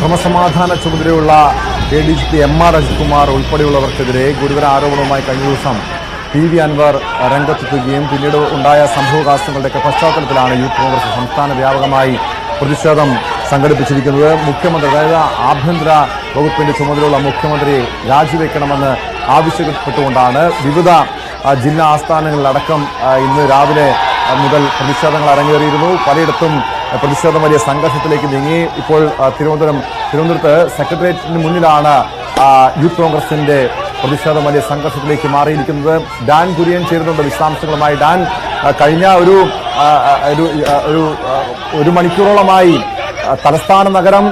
ക്രമസമാധാന ചുമതലയുള്ള ADGP MR Ajithkumar ഉൾപ്പെടെയുള്ളവർക്കെതിരെ ഗുരുതര ആരോപണവുമായി കഴിഞ്ഞ ദിവസം PV അൻവർ രംഗത്തെത്തുകയും പിന്നീട് ഉണ്ടായ സംഭവവികാസങ്ങളുടെയൊക്കെ പശ്ചാത്തലത്തിലാണ് യൂത്ത് കോൺഗ്രസ് സംസ്ഥാന വ്യാപകമായി പ്രതിഷേധം സംഘടിപ്പിച്ചിരിക്കുന്നത്. മുഖ്യമന്ത്രി, അതായത് ആഭ്യന്തര വകുപ്പിന്റെ ചുമതലയുള്ള മുഖ്യമന്ത്രി രാജിവെക്കണമെന്ന് ആവശ്യപ്പെട്ടുകൊണ്ടാണ് വിവിധ ജില്ലാ ആസ്ഥാനങ്ങളിലടക്കം ഇന്ന് രാവിലെ മുതൽ പ്രതിഷേധങ്ങൾ അരങ്ങേറിയിരുന്നു. പലയിടത്തും പ്രതിഷേധം വലിയ സംഘർഷത്തിലേക്ക് നീങ്ങി. ഇപ്പോൾ തിരുവനന്തപുരത്ത് സെക്രട്ടേറിയറ്റിന് മുന്നിലാണ് യൂത്ത് കോൺഗ്രസിന്റെ പ്രതിഷേധം വലിയ സംഘർഷത്തിലേക്ക് മാറിയിരിക്കുന്നത്. ഡാൻ കുര്യൻ ചേരുന്നുണ്ട് വിശദാംശങ്ങളുമായി. ഡാൻ, കഴിഞ്ഞ ഒരു മണിക്കൂറോളമായി തലസ്ഥാന നഗരം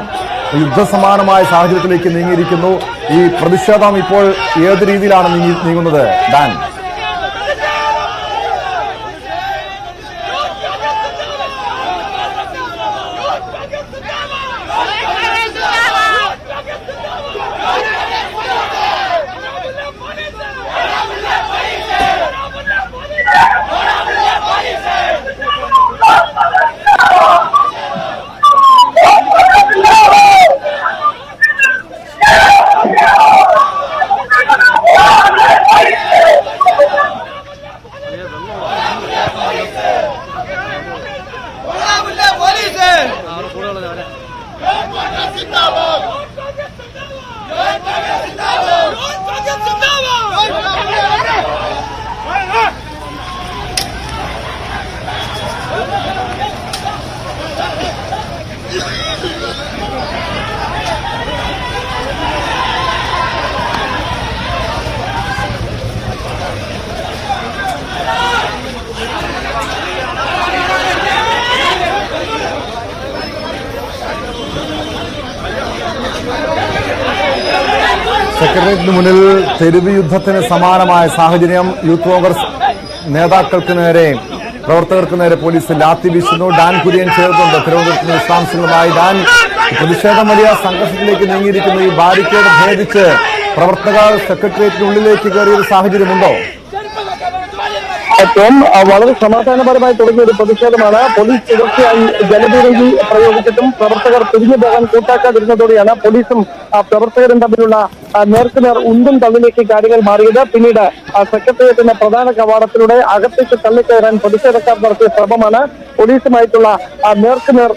യുദ്ധസമാനമായ സാഹചര്യത്തിലേക്ക് നീങ്ങിയിരിക്കുന്നു. ഈ പ്രതിഷേധം ഇപ്പോൾ ഏത് രീതിയിലാണ് നീങ്ങുന്നത് ഡാൻ? സെക്രട്ടേറിയറ്റിന് മുന്നിൽ തെരുവ് യുദ്ധത്തിന് സമാനമായ സാഹചര്യം. യൂത്ത് കോൺഗ്രസ് നേതാക്കൾക്ക് നേരെ, പ്രവർത്തകർക്ക് നേരെ പോലീസ് ലാത്തി വീശുന്നു. ഡാൻ കുര്യൻ ചേർന്നുണ്ട് തിരുവനന്തപുരത്തിന് വിശദാംശങ്ങളുമായി. ഡാൻ, പ്രതിഷേധം വലിയ സംഘർഷത്തിലേക്ക് നീങ്ങിയിരിക്കുന്നു. ഈ ബാരിക്കേഡ് ഭേദിച്ച് പ്രവർത്തകർ സെക്രട്ടേറിയറ്റിനുള്ളിലേക്ക് കയറിയ സാഹചര്യമുണ്ടോ? ഏറ്റവും വളരെ സമാധാനപരമായി തുടങ്ങിയ ഒരു പ്രതിഷേധമാണ്. പോലീസ് തുടർച്ചയായി ജലപീരങ്കി പ്രയോഗിച്ചിട്ടും പ്രവർത്തകർ തിരിഞ്ഞു പോകാൻ കൂട്ടാക്കാതിരുന്നതോടെയാണ് പോലീസും പ്രവർത്തകരും തമ്മിലുള്ള നേർക്കുനേർ ഉന്തും തള്ളിലേക്ക് കാര്യങ്ങൾ മാറിയത്. പിന്നീട് സെക്രട്ടേറിയറ്റിന്റെ പ്രധാന കവാടത്തിലൂടെ അകത്തേക്ക് തള്ളിക്കയറാൻ പ്രതിഷേധക്കാർ നടത്തിയ ശ്രമമാണ് പോലീസുമായിട്ടുള്ള നേർക്കുനേർ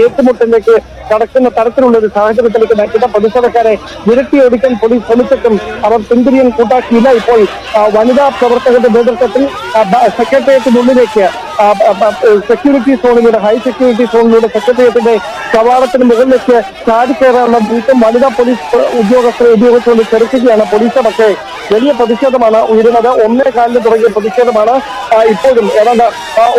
ഏറ്റുമുട്ടലിലേക്ക് കടക്കുന്ന തരത്തിലുള്ള ഒരു സാഹചര്യത്തിലേക്ക് നയിക്കുന്ന പ്രതിഷേധക്കാരെ വിരട്ടിയോടിക്കാൻ പോലീസ് ശ്രമിച്ചിട്ടും അവർ പിന്തിരിയാൻ കൂട്ടാക്കിയില്ല. ഇപ്പോൾ വനിതാ പ്രവർത്തകരുടെ നേതൃത്വത്തിൽ സെക്രട്ടേറിയറ്റിനുള്ളിലേക്ക് സെക്യൂരിറ്റി സോണിലൂടെ, ഹൈ സെക്യൂരിറ്റി സോണിലൂടെ സെക്രട്ടേറിയറ്റിന്റെ കവാടത്തിന് മുകളിലേക്ക് ചാടിക്കയറാനുള്ള നീക്കം വനിതാ പോലീസ് ഉദ്യോഗസ്ഥരെ ചെറുക്കുകയാണ് പോലീസ്. പക്ഷേ വലിയ പ്രതിഷേധമാണ് ഉയരുന്നത്. 1:15 തുടങ്ങിയ പ്രതിഷേധമാണ് ഇപ്പോഴും ഏതാണ്ട്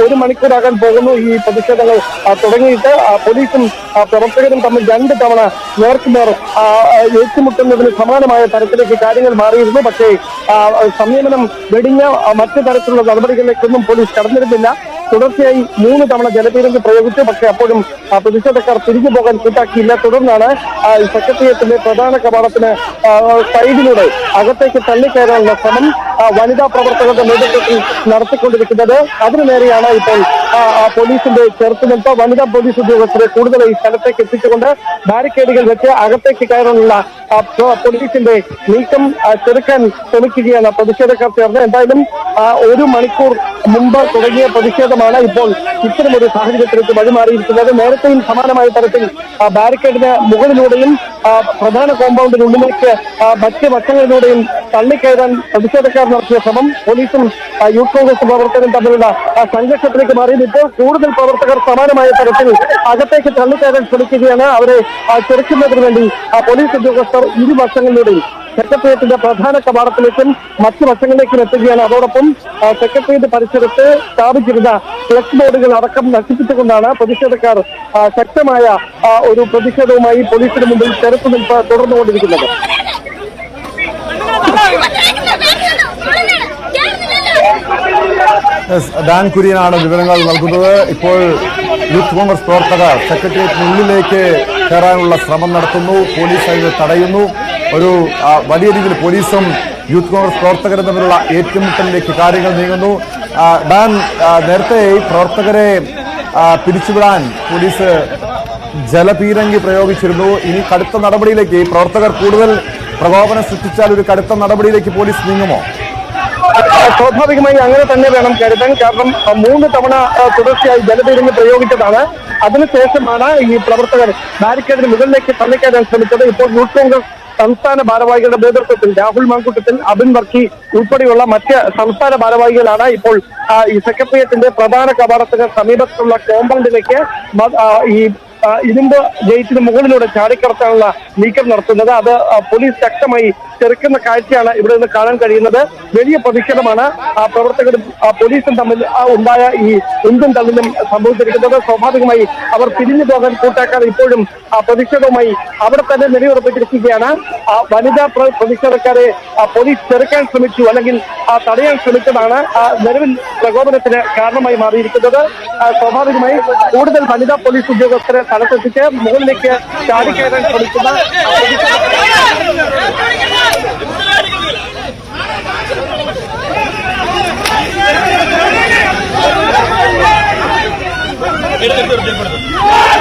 1 മണിക്കൂറാകാൻ പോകുന്നു ഈ പ്രതിഷേധങ്ങൾ തുടങ്ങിയിട്ട്. പോലീസും പ്രവർത്തകരും തമ്മിൽ 2 തവണ നേർക്കുനേർ ഏറ്റുമുട്ടുന്നതിന് സമാനമായ തരത്തിലേക്ക് കാര്യങ്ങൾ മാറിയിരുന്നു. പക്ഷേ സംയമനം വെടിഞ്ഞ മറ്റു തരത്തിലുള്ള നടപടികളിലേക്കൊന്നും പോലീസ് കടന്നിരുന്നില്ല. തുടർച്ചയായി 3 തവണ ജലപീരങ്കി പ്രയോഗിച്ചു. പക്ഷേ അപ്പോഴും പ്രതിഷേധക്കാർ തിരിഞ്ഞു പോകാൻ കൂട്ടാക്കിയില്ല. തുടർന്നാണ് സെക്രട്ടേറിയറ്റിന്റെ പ്രധാന കവാടത്തിന് സൈഡിലൂടെ അകത്തേക്ക് തള്ളിക്കയറാനുള്ള ശ്രമം വനിതാ പ്രവർത്തകരുടെ നേതൃത്വത്തിൽ നടത്തിക്കൊണ്ടിരിക്കുന്നത്. അതിനു നേരെയാണ് ഇപ്പോൾ പോലീസിന്റെ ചെറുത്തുനിൽപ്പ്. വനിതാ പോലീസ് ഉദ്യോഗസ്ഥരെ കൂടുതൽ ഈ സ്ഥലത്തേക്ക് എത്തിച്ചുകൊണ്ട് ബാരിക്കേഡുകൾ വെച്ച് അകത്തേക്ക് കയറാനുള്ള പോലീസിന്റെ നീക്കം ചെറുക്കാൻ ശ്രമിക്കുകയാണ് പ്രതിഷേധക്കാർ ചേർന്ന്. എന്തായാലും 1 മണിക്കൂർ മുമ്പ് തുടങ്ങിയ പ്രതിഷേധമാണ് ഇപ്പോൾ ഇത്തരമൊരു സാഹചര്യത്തിലേക്ക് വഴിമാറിയിരിക്കുന്നത്. നേരത്തെയും സമാനമായ തരത്തിൽ ബാരിക്കേഡിന് മുകളിലൂടെയും പ്രധാന കോമ്പൗണ്ടിനുള്ളിലേക്ക് മറ്റ് വശങ്ങളിലൂടെയും തള്ളിക്കയറാൻ പ്രതിഷേധക്കാർ നടത്തിയ ശ്രമം പോലീസും യൂത്ത് കോൺഗ്രസ് പ്രവർത്തകരും തമ്മിലുള്ള സംഘർഷത്തിലേക്ക് മാറി. ഇപ്പോൾ കൂടുതൽ പ്രവർത്തകർ സമാനമായ തരത്തിൽ അകത്തേക്ക് തള്ളിക്കയറാൻ ശ്രമിക്കുകയാണ്. അവരെ ചെറുക്കുന്നതിന് വേണ്ടി പോലീസ് ഉദ്യോഗസ്ഥർ ഇരുവശങ്ങളിലൂടെയും സെക്രട്ടേറിയറ്റിന്റെ പ്രധാന കവാടത്തിലേക്കും മറ്റു വശങ്ങളിലേക്കും എത്തുകയാണ്. അതോടൊപ്പം സെക്രട്ടേറിയറ്റ് പരിസരത്ത് സ്ഥാപിച്ചിരുന്ന ഫ്ലക്സ് ബോർഡുകൾ അടക്കം നശിപ്പിച്ചുകൊണ്ടാണ് പ്രതിഷേധക്കാർ ശക്തമായ ഒരു പ്രതിഷേധവുമായി പോലീസിന് മുമ്പിൽ ചെറുത്തുനിൽപ്പ് തുടർന്നുകൊണ്ടിരിക്കുന്നത്. ഡാൻ കുര്യനാണ് വിവരങ്ങൾ നൽകുന്നത്. ഇപ്പോൾ യൂത്ത് കോൺഗ്രസ് പ്രവർത്തകർ സെക്രട്ടേറിയറ്റിനുള്ളിലേക്ക് കയറാനുള്ള ശ്രമം നടത്തുന്നു. പോലീസ് അതിനെ തടയുന്നു. ഒരു വലിയ രീതിയിൽ പോലീസും യൂത്ത് കോൺഗ്രസ് പ്രവർത്തകരും തമ്മിലുള്ള ഏറ്റുമുട്ടലിലേക്ക് കാര്യങ്ങൾ നീങ്ങുന്നു. ഡാൻ, നേരത്തെ പ്രവർത്തകരെ പിരിച്ചുവിടാൻ പോലീസ് ജലപീരങ്കി പ്രയോഗിച്ചിരുന്നു. ഇനി കടുത്ത നടപടിയിലേക്ക് പ്രവർത്തകർ കൂടുതൽ പ്രകോപനം സൃഷ്ടിച്ചാൽ ഒരു കടുത്ത നടപടിയിലേക്ക് പോലീസ് നീങ്ങുമോ? സ്വാഭാവികമായി അങ്ങനെ തന്നെ വേണം കരുതാൻ. കാരണം 3 തവണ തുടർച്ചയായി ജലപീരങ്കി പ്രയോഗിച്ചതാണ്. അതിനുശേഷമാണ് ഈ പ്രവർത്തകർ ബാരിക്കേഡിന് മുകളിലേക്ക് തള്ളിക്കയറാൻ ശ്രമിച്ചത്. ഇപ്പോൾ യൂത്ത് കോൺഗ്രസ് സംസ്ഥാന ഭാരവാഹികളുടെ നേതൃത്വത്തിൽ രാഹുൽ മാങ്കൂട്ടത്തിൽ, അബിൻ വർക്കി ഉൾപ്പെടെയുള്ള മറ്റ് സംസ്ഥാന ഭാരവാഹികളാണ് ഇപ്പോൾ ഈ സെക്രട്ടേറിയറ്റിന്റെ പ്രധാന കവാടത്തിന് സമീപത്തുള്ള കോമ്പൗണ്ടിലേക്ക് ഈ ഇരുമ്പ് ഗേറ്റിന് മുകളിലൂടെ ചാടിക്കടത്താനുള്ള നീക്കം നടത്തുന്നത്. അത് പോലീസ് ശക്തമായി ചെറുക്കുന്ന കാഴ്ചയാണ് ഇവിടെ നിന്ന് കാണാൻ കഴിയുന്നത്. വലിയ പ്രതിഷേധമാണ് പ്രവർത്തകരും പോലീസും തമ്മിൽ ഉണ്ടായ ഈ ഉന്തും തള്ളിലും സംഭവിച്ചിരിക്കുന്നത്. സ്വാഭാവികമായി അവർ പിരിഞ്ഞു പോകാൻ കൂട്ടാക്കാതെ ഇപ്പോഴും പ്രതിഷേധവുമായി അവിടെ തന്നെ നിലയുറപ്പിച്ചിരിക്കുകയാണ്. വനിതാ പ്രതിഷേധക്കാരെ പോലീസ് ചെറുക്കാൻ ശ്രമിച്ചു, അല്ലെങ്കിൽ തടയാൻ ശ്രമിച്ചതാണ് നിലവിൽ പ്രകോപനത്തിന് കാരണമായി മാറിയിരിക്കുന്നത്. സ്വാഭാവികമായി കൂടുതൽ വനിതാ പോലീസ് ഉദ്യോഗസ്ഥരെ സ്ഥലത്തെത്തിച്ച് മുകളിലേക്ക് ചാടിക്കയറാൻ ശ്രമിക്കുന്ന എടുത്തെടുത്തെടുത്തെടുത്തെടുത്തു